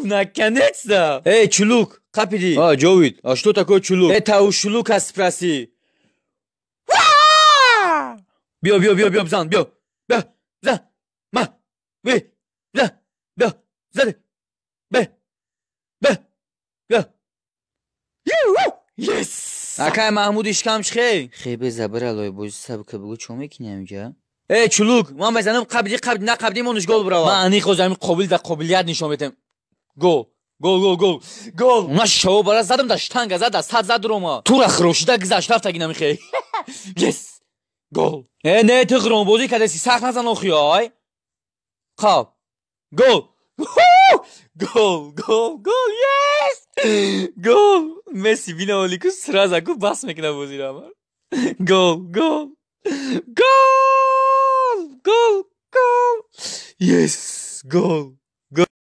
наконец-то! Эй, чулук, капиди. Джовид, а что такое чулук? Это у чулука спроси. Бьё, бзан, бьё. За, ма, ви, за, бьё, за, бе, бьё. Yes! Акай Маҳмуд ишкам чихе? Хебе забралой бози сабка бигу чо мекини амҷа? Эй, чулук, ман мезанам қабди, на қабди монуш гол брава. Ман ани хозами қобил ва қобилият нишон метем. Гол. Уна шоу бара задам да штанга зада, сад зад рома. Тура хрошида гизаш рафта гинам хе. Yes! Гол. Не тигрон бози кадаси сах назан охиёй. Хаб. Гол. Гол. Yes! Гол. Месси бинавалику сразу бас мекна бозира амар. Гол. Yes! Гол.